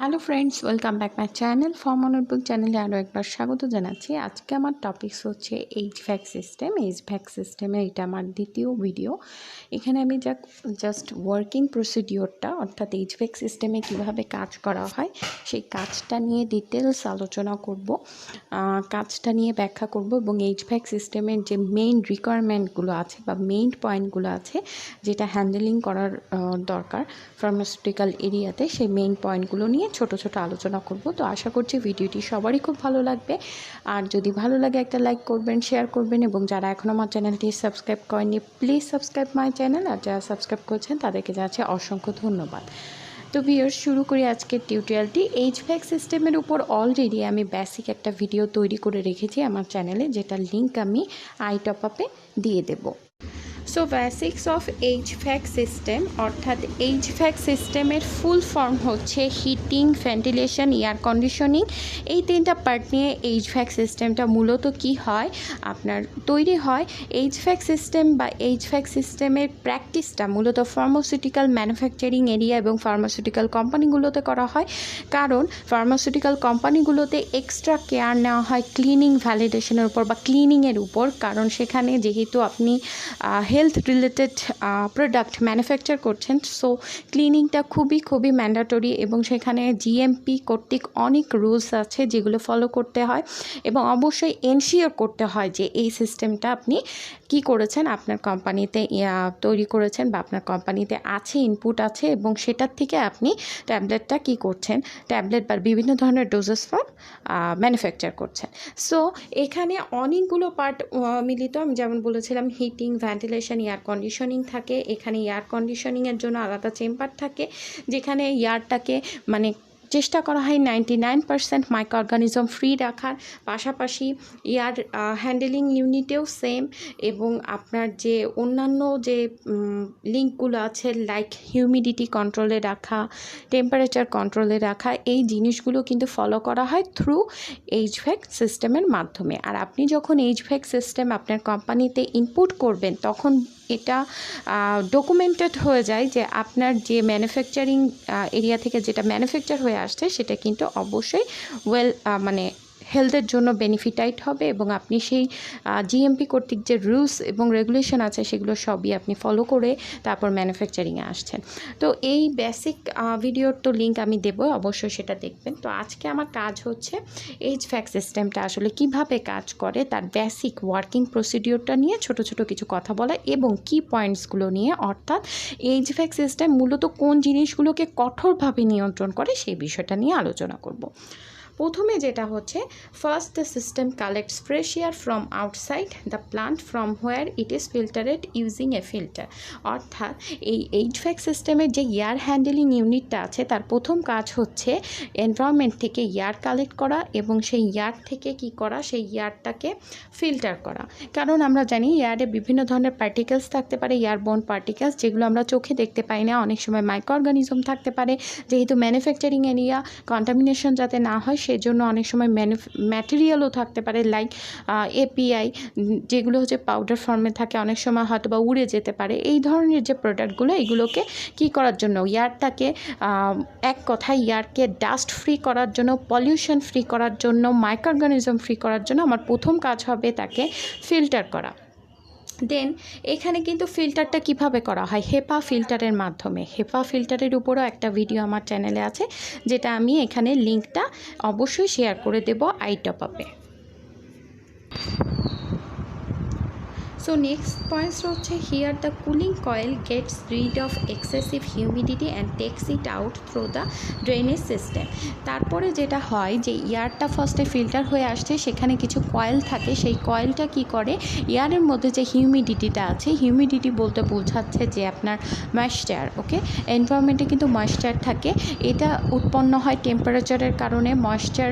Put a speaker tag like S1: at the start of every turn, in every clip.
S1: Hello friends, welcome back my channel from অনার্বল চ্যানেলে আরও একবার স্বাগত জানাচ্ছি। আজকে আমার টপিকস হচ্ছে এইচভ্যাক সিস্টেম। এইচভ্যাক সিস্টেমে এটা আমার দ্বিতীয় ভিডিও। এখানে আমি জাস্ট ওয়ার্কিং প্রসিডিওরটা অর্থাৎ এইচভ্যাক সিস্টেমে কিভাবে কাজ করা হয় সেই কাজটা নিয়ে ডিটেলস আলোচনা করব, কাজটা নিয়ে ব্যাখ্যা করব এবং এইচভ্যাক সিস্টেমের যে মেইন রিকোয়ারমেন্টগুলো আছে বা মেইন পয়েন্টগুলো আছে যেটা হ্যান্ডেলিং করার দরকার ফার্মাসিউটিক্যাল এরিয়াতে, সেই মেইন পয়েন্টগুলো নিয়ে ছোট ছোট আলোচনা করব। তো আশা করছি ভিডিওটি সবারই খুব ভালো লাগবে। আর যদি ভালো লাগে একটা লাইক করবেন, শেয়ার করবেন এবং যারা এখনও আমার চ্যানেলটি সাবস্ক্রাইব করেননি প্লিজ সাবস্ক্রাইব মাই চ্যানেল। আর যারা সাবস্ক্রাইব করেছেন তাদেরকে জানাচ্ছি অসংখ্য ধন্যবাদ। তো ভিউয়ার্স, শুরু করি আজকের টিউটোরিয়ালটি। এইচভ্যাক সিস্টেমের উপর অলরেডি আমি বেসিক একটা ভিডিও তৈরি করে রেখেছি আমার চ্যানেলে, যেটার লিঙ্ক আমি টপ আপে দিয়ে দেবো। So basics of HVAC system অর্থাৎ এইচভ্যাক সিস্টেমের ফুল ফর্ম হচ্ছে হিটিং, ভেন্টিলেশন, এয়ার কন্ডিশনিং। এই তিনটা পার্ট নিয়ে এইচভ্যাক সিস্টেমটা মূলত কি হয় আপনার তৈরি হয়। এইচভ্যাক সিস্টেম বা এইচভ্যাক সিস্টেমের প্র্যাকটিসটা মূলত ফার্মাসিউটিক্যাল ম্যানুফ্যাকচারিং এরিয়া এবং ফার্মাসিউটিক্যাল কোম্পানিগুলোতে করা হয়, কারণ ফার্মাসিউটিক্যাল কোম্পানিগুলোতে এক্সট্রা কেয়ার নেওয়া হয় ক্লিনিং ভ্যালিডেশনের উপর বা ক্লিনিংয়ের উপর, কারণ সেখানে যেহেতু আপনি হেলথ রিলেটেড প্রোডাক্ট ম্যানুফ্যাকচার করছেন, সো ক্লিনিংটা খুবই ম্যান্ডেটরি এবং সেখানে জিএমপি কর্তৃক অনেক রুলস আছে যেগুলো ফলো করতে হয় এবং অবশ্যই এনশিওর করতে হয় যে এই সিস্টেমটা আপনি কি করেছেন, আপনার কোম্পানিতে তৈরি করেছেন বা আপনার কোম্পানিতে আছে, ইনপুট আছে এবং সেটার থেকে আপনি ট্যাবলেটটা কি করছেন, ট্যাবলেট বা বিভিন্ন ধরনের ডোজেস ফর্ম ম্যানুফ্যাকচার করছেন। সো এখানে অনেকগুলো পার্ট মিলিত, আমি যেমন বলেছিলাম হিটিং, ভেন্টিলেশন, এয়ার কন্ডিশনিং থাকে। এখানে এয়ার কন্ডিশনিংয়ের জন্য আলাদা চেম্বার থাকে, যেখানে এয়ারটাকে চেষ্টা করা হয় 99% মাইক্রো অর্গানিজম ফ্রি রাখার। পাশাপাশি এয়ার হ্যান্ডেলিং ইউনিটেও সেম, এবং আপনার যে অন্যান্য যে লিঙ্কগুলো আছে লাইক হিউমিডিটি কন্ট্রোলে রাখা, টেম্পারেচার কন্ট্রোলে রাখা, এই জিনিসগুলো কিন্তু ফলো করা হয় থ্রু এইচভ্যাক সিস্টেমের মাধ্যমে। আর আপনি যখন এইচভ্যাক সিস্টেম আপনার কোম্পানিতে ইনপুট করবেন তখন এটা ডকুমেন্টেড হয়ে যায় যে আপনার যে ম্যানুফ্যাকচারিং এরিয়া থেকে যেটা ম্যানুফ্যাকচার হয়ে আসছে সেটা কিন্তু অবশ্যই হেলথের জন্য বেনিফিটাইট হবে এবং আপনি সেই জিএমপি কর্তৃক যে রুলস এবং রেগুলেশন আছে সেগুলো সবই আপনি ফলো করে তারপর ম্যানুফ্যাকচারিংয়ে আসছেন। তো এই বেসিক ভিডিওর তো লিঙ্ক আমি দেবো, অবশ্যই সেটা দেখবেন। তো আজকে আমার কাজ হচ্ছে এইচভ্যাক সিস্টেমটা আসলে কিভাবে কাজ করে তার বেসিক ওয়ার্কিং প্রসিডিওরটা নিয়ে ছোট ছোট কিছু কথা বলা এবং কি পয়েন্টসগুলো নিয়ে, অর্থাৎ এইচভ্যাক সিস্টেম মূলত কোন জিনিসগুলোকে কঠোরভাবে নিয়ন্ত্রণ করে সেই বিষয়টা নিয়ে আলোচনা করব। প্রথমে যেটা হচ্ছে, first the system collects fresh air from outside the plant from where it is filtered using a filter. অর্থাৎ এই এইচভ্যাক সিস্টেমের যে এয়ার হ্যান্ডেলিং ইউনিটটা আছে তার প্রথম কাজ হচ্ছে এনভায়রনমেন্ট থেকে এয়ার কালেক্ট করা এবং সেই এয়ার থেকে কি করা, সেই এয়ারটাকে ফিল্টার করা। কারণ আমরা জানি এয়ারে বিভিন্ন ধরনের পার্টিকেলস থাকতে পারে, এয়ারবোর্ন পার্টিকেলস, যেগুলো আমরা চোখে দেখতে পাই না। অনেক সময় মাইক্রো অর্গানিজম থাকতে পারে, যেহেতু ম্যানুফ্যাকচারিং এরিয়া কন্টামিনেশন যাতে না হয় সেজন্য অনেক সময় ম্যাটেরিয়ালও থাকতে পারে লাইক এপিআই, যেগুলো হচ্ছে পাউডার ফর্মে থাকে, অনেক সময় হয়তো বা উড়ে যেতে পারে। এই ধরনের যে প্রোডাক্টগুলো, এগুলোকে কি করার জন্য, এয়ারটাকে এক কথায় এয়ারকে ডাস্ট ফ্রি করার জন্য, পলিউশন ফ্রি করার জন্য, মাইক্রো অর্গানিজম ফ্রি করার জন্য আমার প্রথম কাজ হবে তাকে ফিল্টার করা। দেন এখানে কিন্তু ফিল্টারটা কিভাবে করা হয়, হেপা ফিল্টারের মাধ্যমে। হেপা ফিল্টারের উপরও একটা ভিডিও আমার চ্যানেলে আছে, যেটা আমি এখানে লিঙ্কটা অবশ্যই শেয়ার করে দেব টপ আপে। So next points হচ্ছে here the cooling coil gets rid of excessive humidity and takes it out through the drainage system. তারপরে যেটা হয় যে এয়ারটা ফার্স্টে ফিল্টার হয়ে আসছে, সেখানে কিছু কয়েল থাকে, সেই কয়েলটা কি করে এয়ারের মধ্যে যে হিউমিডিটিটা আছে, হিউমিডিটি বলতে বোঝাচ্ছে যে আপনার ময়েশ্চার, ওকে, এনভায়রনমেন্টে কিন্তু ময়েশ্চার থাকে, এটা উৎপন্ন হয় টেম্পারেচারের কারণে। ময়েশ্চার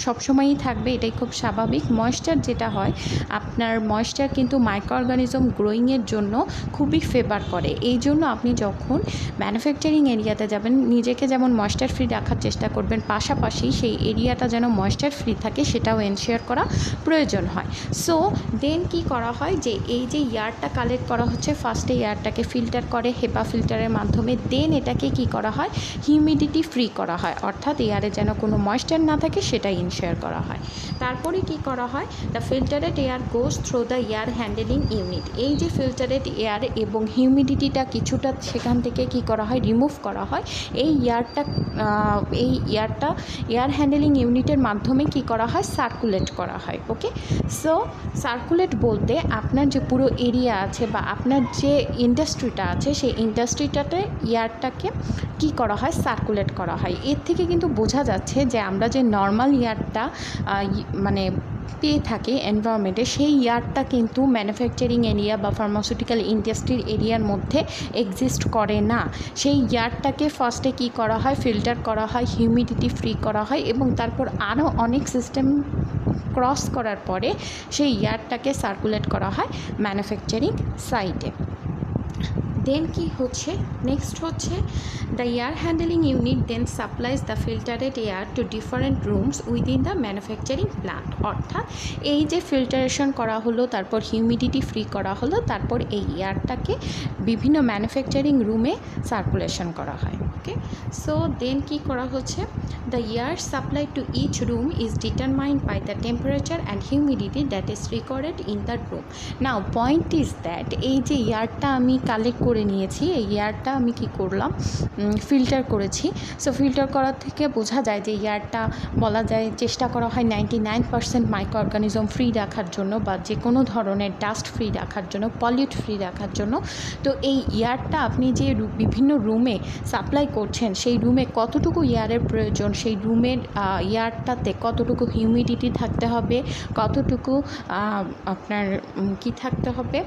S1: সবসময়ই থাকবে, এটাই খুব স্বাভাবিক। ময়েশ্চার যেটা হয়, আপনার ময়েশ্চার কিন্তু মাইক্রো অর্গানিজম গ্রোয়িংয়ের জন্য খুবই ফেভার করে। এই জন্য আপনি যখন ম্যানুফ্যাকচারিং এরিয়াতে যাবেন, নিজেকে যেমন ময়েশ্চার ফ্রি রাখার চেষ্টা করবেন, পাশাপাশি সেই এরিয়াটা যেন ময়েশ্চার ফ্রি থাকে সেটাও এনশিওর করা প্রয়োজন হয়। সো দেন কি করা হয়, যে এই যে এয়ারটা কালেক্ট করা হচ্ছে, ফার্স্টে এয়ারটাকে ফিল্টার করে হেপা ফিল্টারের মাধ্যমে, দেন এটাকে কি করা হয়, হিউমিডিটি ফ্রি করা হয়, অর্থাৎ এয়ারে যেন কোনো ময়েশ্চার না থাকে সেটা ইনশিওর করা হয়। তারপরে কি করা হয়, the filtered air goes through the air handling unit. এই যে ফিল্টারেড এয়ার এবং হিউমিডিটিটা কিছুটা সেখান থেকে কি করা হয়, রিমুভ করা হয়। এই এয়ারটা এয়ার হ্যান্ডেলিং ইউনিটের মাধ্যমে কি করা হয়, সার্কুলেট করা হয়। ওকে, সো সার্কুলেট বলতে আপনার যে পুরো এরিয়া আছে বা আপনার যে ইন্ডাস্ট্রিটা আছে, সেই ইন্ডাস্ট্রিটাতে এয়ারটাকে কি করা হয়, সার্কুলেট করা হয়। এর থেকে কিন্তু বোঝা যাচ্ছে যে আমরা যে নর্মাল এয়ারটা মানে পেয়ে থাকি এনভায়রনমেন্টে, সেই এয়ারটা কিন্তু ম্যানুফ্যাকচারিং এরিয়া বা ফার্মাসিউটিক্যাল ইন্ডাস্ট্রির এরিয়ার মধ্যে এক্সিস্ট করে না। সেই এয়ারটাকে ফার্স্টে কি করা হয়, ফিল্টার করা হয়, হিউমিডিটি ফ্রি করা হয় এবং তারপর আরও অনেক সিস্টেম ক্রস করার পরে সেই এয়ারটাকে সার্কুলেট করা হয় ম্যানুফ্যাকচারিং সাইটে। দেন কি হচ্ছে, নেক্সট হচ্ছে the air handling unit then supplies the filtered air to different rooms within the manufacturing plant. অর্থাৎ এই যে ফিল্টারেশন করা হলো, তারপর হিউমিডিটি ফ্রি করা হলো, তারপর এই এয়ারটাকে বিভিন্ন ম্যানুফ্যাকচারিং রুমে সার্কুলেশন করা হয়। ওকে, সো দেন কি করা হচ্ছে, the air supply to each room is determined by the temperature and humidity that is recorded in the room. Now point is that এই যে এয়ারটা আমি কালেক্ট করে নিয়েছি, এই এয়ারটা আমি কি করলাম, ফিল্টার করেছি। সো ফিল্টার করার থেকে বোঝা যায় যে এয়ারটা বলা যায় চেষ্টা করা হয় 99% মাইক্রো অর্গানিজম ফ্রি রাখার জন্য বা যে কোনো ধরনের ডাস্ট ফ্রি রাখার জন্য, পলিউট ফ্রি রাখার জন্য। তো এই এয়ারটা আপনি যে বিভিন্ন রুমে সাপ্লাই করছেন, সেই রুমে কতটুকু এয়ারের প্রয়োজন, সেই রুমের এয়ারটাতে কতটুকু হিউমিডিটি থাকতে হবে, কতটুকু আপনার কি থাকতে হবে,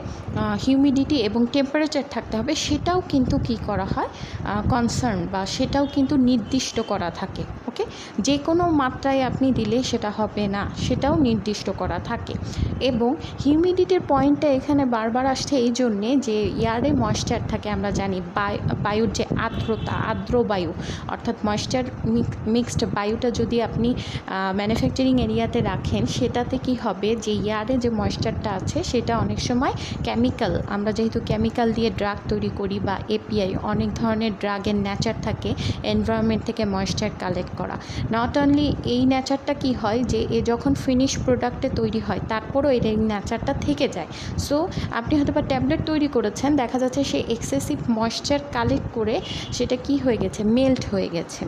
S1: হিউমিডিটি এবং টেম্পারেচার থাকতে হবে, সেটাও কিন্তু কি করা হয়, কনসার্ন বা সেটাও কিন্তু নির্দিষ্ট করা থাকে। ওকে, যে কোনো মাত্রায় আপনি দিলে সেটা হবে না, সেটাও নির্দিষ্ট করা থাকে। এবং হিউমিডিটির পয়েন্টটা এখানে বারবার আসছে এই জন্যে যে এয়ারে ময়েশ্চার থাকে, আমরা জানি বায়ুর যে আর্দ্র বায়ু, অর্থাৎ ময়েশ্চার মিক্সড বায়ুটা যদি আপনি ম্যানুফ্যাকচারিং এরিয়াতে রাখেন, সেটাতে কি হবে, যে এয়ারে যে ময়েশ্চারটা আছে সেটা অনেক সময় কেমিক্যাল, আমরা যেহেতু কেমিক্যাল দিয়ে ড্রাগ তৈরি করি বা এপিআই, অনেক ধরনের ড্রাগের নেচার থাকে এনভায়রনমেন্ট থেকে ময়েশ্চার কালেক্ট করা। নট অনলি এই নেচারটা কি হয়, যে এ যখন ফিনিশ প্রোডাক্টে তৈরি হয় তারপরও এর এই নেচারটা থেকে যায়। সো আপনি হয়তো বা ট্যাবলেট তৈরি করেছেন, দেখা যাচ্ছে সেই এক্সেসিভ ময়েশ্চার কালেক্ট করে সেটা কি হয়ে গেছে, মেল্ট হয়ে গেছে।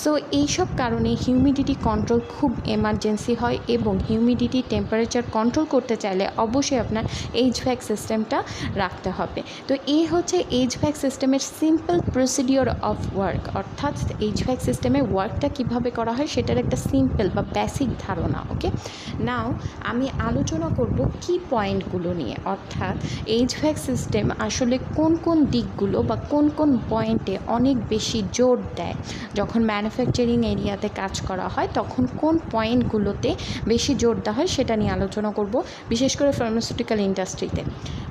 S1: সো এইসব কারণে হিউমিডিটি কন্ট্রোল খুব এমার্জেন্সি হয় এবং হিউমিডিটি টেম্পারেচার কন্ট্রোল করতে চাইলে অবশ্যই আপনার এইচভ্যাক সিস্টেমটা রাখতে হবে। তো এই হচ্ছে এইচভ্যাক সিস্টেমের সিম্পল প্রসিডিওর অফ ওয়ার্ক, অর্থাৎ এইচভ্যাক সিস্টেমে ওয়ার্কটা কীভাবে করা হয় সেটার একটা সিম্পল বা বেসিক ধারণা। ওকে, নাও আমি আলোচনা করব কি পয়েন্টগুলো নিয়ে, অর্থাৎ এইচভ্যাক সিস্টেম আসলে কোন কোন দিকগুলো বা কোন কোন পয়েন্টে অনেক বেশি জোর দেয়। যখন ম্যানুফ্যাকচারিং এরিয়াতে কাজ করা হয় তখন কোন পয়েন্টগুলোতে বেশি জোর দেওয়া হয় সেটা নিয়ে আলোচনা করব, বিশেষ করে ফার্মাসিউটিক্যাল ইন্ডাস্ট্রিতে।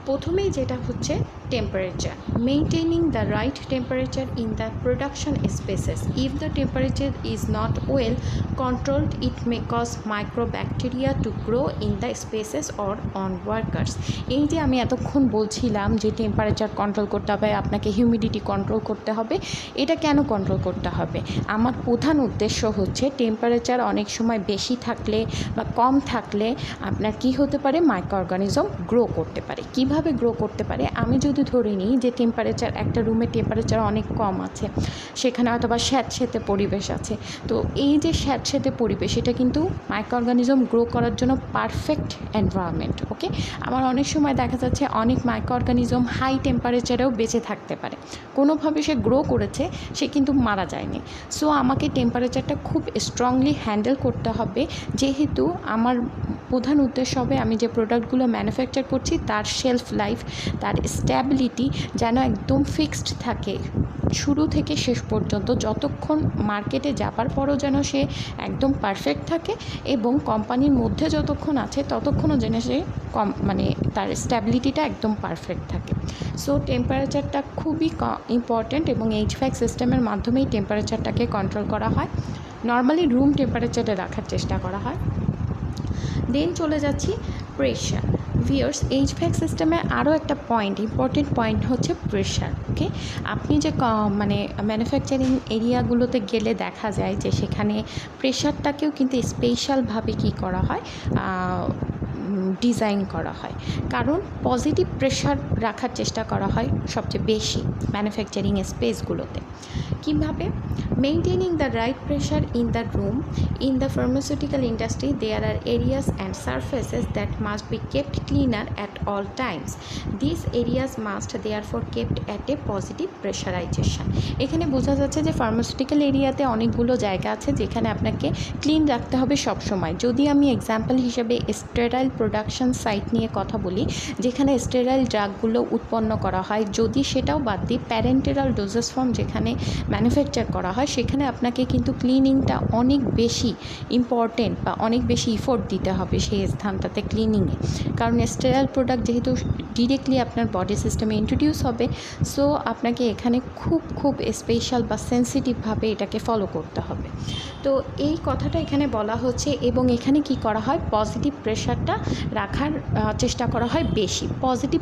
S1: প্রথমেই যেটা হচ্ছে temperature, maintaining the right temperature in the production spaces. If the temperature is not well controlled it may cause microbacteria to grow in the spaces or on workers. এই যে আমি এতক্ষণ বলছিলাম যে টেম্পারেচার কন্ট্রোল করতে হবে, আপনাকে হিউমিডিটি কন্ট্রোল করতে হবে, এটা কেন কন্ট্রোল করতে হবে? আমার প্রধান উদ্দেশ্য হচ্ছে টেম্পারেচার অনেক সময় বেশি থাকলে বা কম থাকলে আপনার কি হতে পারে, মাইক্রো অর্গানিজম গ্রো করতে পারে। কিভাবে গ্রো করতে পারে, আমি যদি ধরে নিই যে টেম্পারেচার, একটা রুমের টেম্পারেচার অনেক কম আছে, সেখানে হয়তো বা স্যাঁতসেঁতে পরিবেশ আছে, তো এই যে স্যাঁতসেঁতে পরিবেশ, এটা কিন্তু মাইক্রো অর্গানিজম গ্রো করার জন্য পারফেক্ট এনভায়রনমেন্ট। ওকে, আমার অনেক সময় দেখা যাচ্ছে অনেক মাইক্রো অর্গানিজম হাই টেম্পারেচারেও বেঁচে থাকতে পারে, কোনোভাবে সে গ্রো করেছে, সে কিন্তু মারা যায়নি। সো আমাকে টেম্পারেচারটা খুব স্ট্রংলি হ্যান্ডেল করতে হবে, যেহেতু আমার প্রধান উদ্দেশ্য হবে আমি যে প্রোডাক্টগুলো ম্যানুফ্যাকচার করছি তার শেলফ লাইফ, তার স্ট্যাবিলিটি যেন একদম ফিক্সড থাকে, শুরু থেকে শেষ পর্যন্ত যতক্ষণ মার্কেটে যাবার পরও যেন সে একদম পারফেক্ট থাকে এবং কোম্পানির মধ্যে যতক্ষণ আছে ততক্ষণও যেন সে মানে তার স্ট্যাবিলিটিটা একদম পারফেক্ট থাকে। সো টেম্পারেচারটা খুবই ইম্পর্ট্যান্ট এবং এইচভ্যাক সিস্টেমের মাধ্যমেই টেম্পারেচারটাকে কন্ট্রোল করা হয়। নর্মালি রুম টেম্পারেচারে রাখার চেষ্টা করা হয়। দেন চলে যাচ্ছি প্রেশার। ভিউয়ার্স, এইচভ্যাক সিস্টেমে আরও একটা ইম্পর্টেন্ট পয়েন্ট হচ্ছে প্রেশার। ওকে, আপনি যে মানে ম্যানুফ্যাকচারিং এরিয়াগুলোতে গেলে দেখা যায় যে সেখানে প্রেশারটাকেও কিন্তু স্পেশালভাবে কী করা হয়, ডিজাইন করা হয়, কারণ পজিটিভ প্রেশার রাখার চেষ্টা করা হয় সবচেয়ে বেশি ম্যানুফ্যাকচারিং স্পেসগুলোতে। কীভাবে? Maintaining the right pressure in the room. In the pharmaceutical industry there are areas and surfaces that must be kept cleaner at all times. This areas must therefore kept at a positive pressurization. এখানে বোঝা যাচ্ছে যে pharmaceutical এরিয়াতে অনেকগুলো জায়গা আছে যেখানে আপনাকে ক্লিন রাখতে হবে সবসময়। যদি আমি এক্সাম্পল হিসেবে স্টেরাইল প্রোডাকশন সাইট নিয়ে কথা বলি, যেখানে স্টেরাইল ড্রাগগুলো উৎপন্ন করা হয়, যদি সেটাও বাদ দিই প্যারেন্টেরাল ডোজেস ফর্ম যেখানে ম্যানুফ্যাকচার করা হয়, সেখানে আপনাকে কিন্তু ক্লিনিংটা অনেক বেশি ইম্পর্টেন্ট বা অনেক বেশি ইফোর্ট দিতে হবে সেই স্থানটাতে ক্লিনিংয়ে, কারণ স্টেরাইল প্রোডাক্ট যেহেতু ডিরেক্টলি আপনার বডি সিস্টেমে ইন্ট্রোডিউস হবে, সো আপনাকে এখানে খুব স্পেশাল বা সেন্সিটিভভাবে এটাকে ফলো করতে হবে। তো এই কথাটা এখানে বলা হচ্ছে এবং এখানে কি করা হয়, পজিটিভ প্রেশারটা রাখার চেষ্টা করা হয় বেশি। পজিটিভ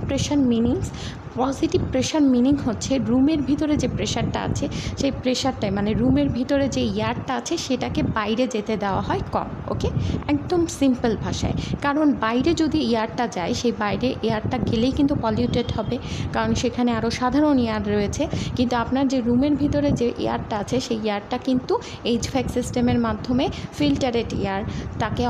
S1: প্রেশার মিনিং হচ্ছে রুমের ভিতরে যে প্রেশারটা আছে সেই প্রেশারটাই, মানে রুমের ভিতরে যে এয়ারটা আছে সেটাকে বাইরে যেতে দেওয়া হয় কম। ওকে, একদম সিম্পল ভাষায়, কারণ বাইরে যদি এয়ারটা যায়, সেই বাইরে এয়ারটা গেলেই কিন্তু পলিউটেড হবে, কারণ সেখানে আরও সাধারণ এয়ার রয়েছে, কিন্তু আপনার যে রুমের ভিতরে যে এয়ারটা আছে সেই এয়ারটা কিন্তু এইচভ্যাক সিস্টেমের মাধ্যমে ফিল্টারেড এয়ার, তাকে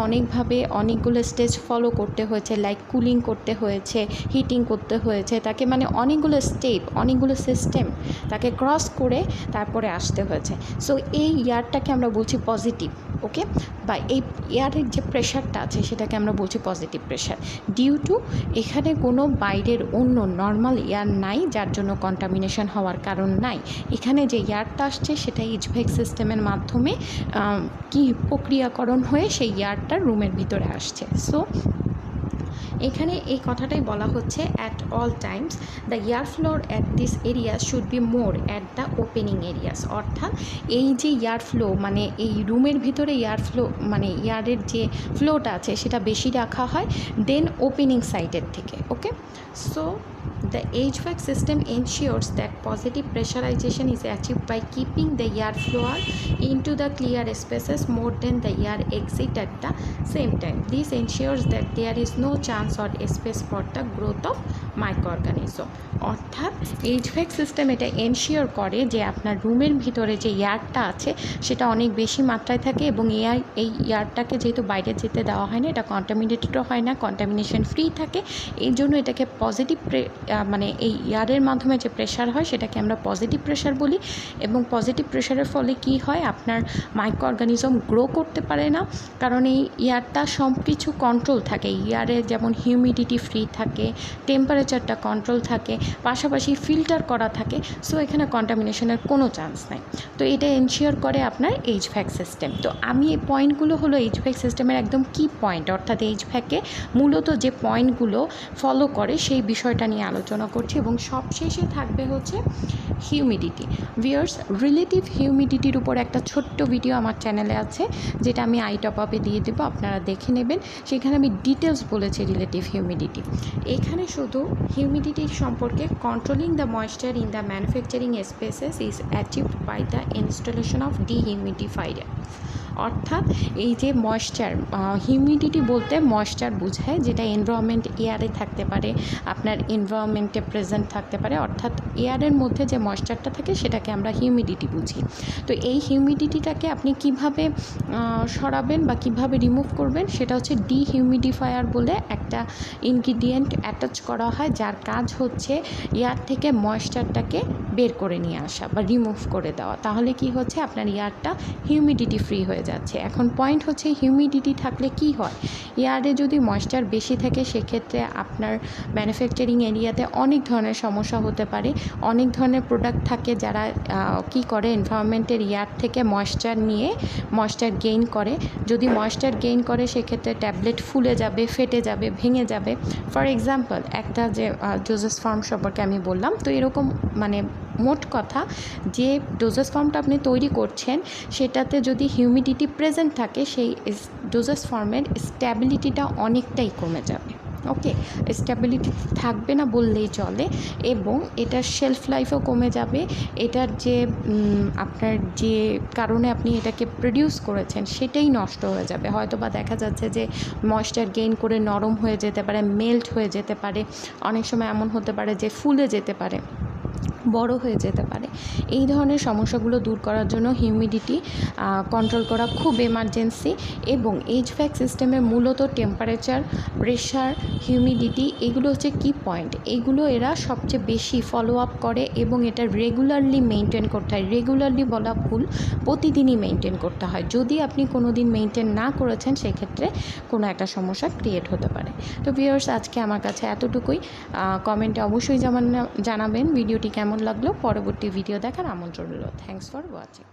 S1: অনেকগুলো স্টেজ ফলো করতে হয়েছে, লাইক কুলিং করতে হয়েছে, হিটিং করতে হয়েছে, তাকে মানে অনেকগুলো স্টেপ, অনেকগুলো সিস্টেম তাকে ক্রস করে তারপরে আসতে হয়েছে। সো এই এয়ারটাকে আমরা বলছি পজিটিভ। ওকে, বা এই এয়ারের যে প্রেশারটা আছে সেটাকে আমরা বলছি পজিটিভ প্রেশার, ডিউ টু এখানে কোনো বাইরের অন্য নর্মাল এয়ার নাই, যার জন্য কন্টামিনেশন হওয়ার কারণ নাই। এখানে যে এয়ারটা আসছে সেটা এইচভ্যাক সিস্টেমের মাধ্যমে কি প্রক্রিয়াকরণ হয়ে সেই এয়ারটা রুমের ভিতরে আসছে। সো এখানে এই কথাটাই বলা হচ্ছে at all Times the air floor at this area should be more at the opening areas. অর্থাৎ এই যে এয়ার ফ্লো, মানে এই রুমের ভিতরে এয়ার ফ্লো, মানে এয়ারের যে ফ্লোটা আছে সেটা বেশি রাখা হয় দেন ওপেনিং সাইডের থেকে। ওকে, so the HVAC system ensures that positive pressurization is achieved by keeping the air flow into the clear spaces more than the air exit at the same time. This ensures that there is no chance or space for the growth of microorganism. অর্থাৎ HVAC system এটা ensure করে যে আপনার রুমের ভিতরে যে এয়ারটা আছে সেটা অনেক বেশি মাত্রায় থাকে এবং এই এয়ারটাকে যেহেতু বাইরে যেতে দেওয়া হয় না, এটা কন্টামিনেটেডও হয় না, কন্টামিনেশন ফ্রি থাকে, এই জন্য এটাকে পজিটিভ মানে এই এয়ারের মাধ্যমে যে প্রেশার হয় সেটাকে আমরা পজিটিভ প্রেশার বলি। এবং পজিটিভ প্রেশারের ফলে কি হয়, আপনার মাইক্রো অর্গানিজম গ্রো করতে পারে না, কারণ এই এয়ারটা সব কিছু কন্ট্রোল থাকে। এয়ারে যেমন হিউমিডিটি ফ্রি থাকে, টেম্পারেচারটা কন্ট্রোল থাকে, পাশাপাশি ফিল্টার করা থাকে, সো এখানে কন্টামিনেশনের কোনো চান্স নাই। তো এটা এনশিওর করে আপনার এইচভ্যাক সিস্টেম। তো আমি এই পয়েন্টগুলো হলো এইচভ্যাক সিস্টেমের একদম কি পয়েন্ট, অর্থাৎ এইচভ্যাকে মূলত যে পয়েন্টগুলো ফলো করে সেই বিষয়টা নিয়ে আলোচনা করছি এবং সবশেষে থাকবে হচ্ছে হিউমিডিটি। ভিউয়ার্স, রিলেটিভ হিউমিডিটির উপর একটা ছোট্ট ভিডিও আমার চ্যানেলে আছে, যেটা আমি টপ আপে দিয়ে দেবো, আপনারা দেখে নেবেন। সেখানে আমি ডিটেলস বলেছি রিলেটিভ হিউমিডিটি। এখানে শুধু হিউমিডিটির সম্পর্কে, controlling the moisture in the manufacturing spaces is achieved by the installation of dehumidifier. অর্থাৎ এই যে ময়েশ্চার, হিউমিডিটি বলতে ময়েশ্চার বোঝায়, যেটা এনভায়রনমেন্ট এয়ারে থাকতে পারে, আপনার এনভায়রনমেন্টে প্রেজেন্ট থাকতে পারে, অর্থাৎ এয়ারের মধ্যে যে ময়েশ্চারটা থাকে সেটাকে আমরা হিউমিডিটি বুঝি। তো এই হিউমিডিটিটাকে আপনি কিভাবে সরাবেন বা কিভাবে রিমুভ করবেন, সেটা হচ্ছে ডিহিউমিডিফায়ার বলে একটা ইনগ্রিডিয়েন্ট অ্যাটাচ করা হয়, যার কাজ হচ্ছে এয়ার থেকে ময়েশ্চারটাকে বের করে নিয়ে আসা বা রিমুভ করে দেওয়া। তাহলে কি হচ্ছে, আপনার এয়ারটা হিউমিডিটি ফ্রি হয়ে যাচ্ছে। এখন পয়েন্ট হচ্ছে হিউমিডিটি থাকলে কি হয়, এয়ারে যদি ময়েশ্চার বেশি থাকে সেক্ষেত্রে আপনার ম্যানুফ্যাকচারিং এরিয়াতে অনেক ধরনের সমস্যা হতে পারে। অনেক ধরনের প্রোডাক্ট থাকে যারা কি করে, এনভায়রনমেন্টের এয়ার থেকে ময়েশ্চার নিয়ে ময়েশ্চার গেইন করে। যদি ময়েশ্চার গেইন করে সেক্ষেত্রে ট্যাবলেট ফুলে যাবে, ফেটে যাবে, ভেঙে যাবে। ফর এক্সাম্পল একটা যে ডোজেস ফর্ম সম্পর্কে আমি বললাম, তো এরকম মানে মোট কথা যে ডোজেস ফর্মটা আপনি তৈরি করছেন সেটাতে যদি হিউমিডিটি প্রেজেন্ট থাকে সেই ডোজেস ফর্মের স্ট্যাবিলিটিটা অনেকটাই কমে যাবে। ওকে, স্ট্যাবিলিটি থাকবে না বললেই চলে, এবং এটার শেলফ লাইফও কমে যাবে। এটার যে আপনার যে কারণে আপনি এটাকে প্রডিউস করেছেন সেটাই নষ্ট হয়ে যাবে। হয়তো বা দেখা যাচ্ছে যে ময়েশ্চার গেইন করে নরম হয়ে যেতে পারে, মেল্ট হয়ে যেতে পারে, অনেক সময় এমন হতে পারে যে ফুলে যেতে পারে, বড় হয়ে যেতে পারে। এই ধরনের সমস্যাগুলো দূর করার জন্য হিউমিডিটি কন্ট্রোল করা খুব এমার্জেন্সি, এবং এইচভ্যাক সিস্টেমে মূলত টেম্পারেচার, প্রেশার, হিউমিডিটি এগুলো হচ্ছে কি পয়েন্ট। এইগুলো এরা সবচেয়ে বেশি ফলো আপ করে এবং এটা রেগুলারলি মেনটেন করতে হয়। রেগুলারলি বলা ভুল, প্রতিদিনই মেনটেন করতে হয়। যদি আপনি কোনো দিন মেনটেন না করেছেন সেক্ষেত্রে কোনো একটা সমস্যা ক্রিয়েট হতে পারে। তো ভিউয়ার্স, আজকে আমার কাছে এতটুকুই। কমেন্টে অবশ্যই জানাবেন ভিডিওটি কেমন লাগলো। পরবর্তী ভিডিও দেখার আমন্ত্রণ রইল। Thanks for watching.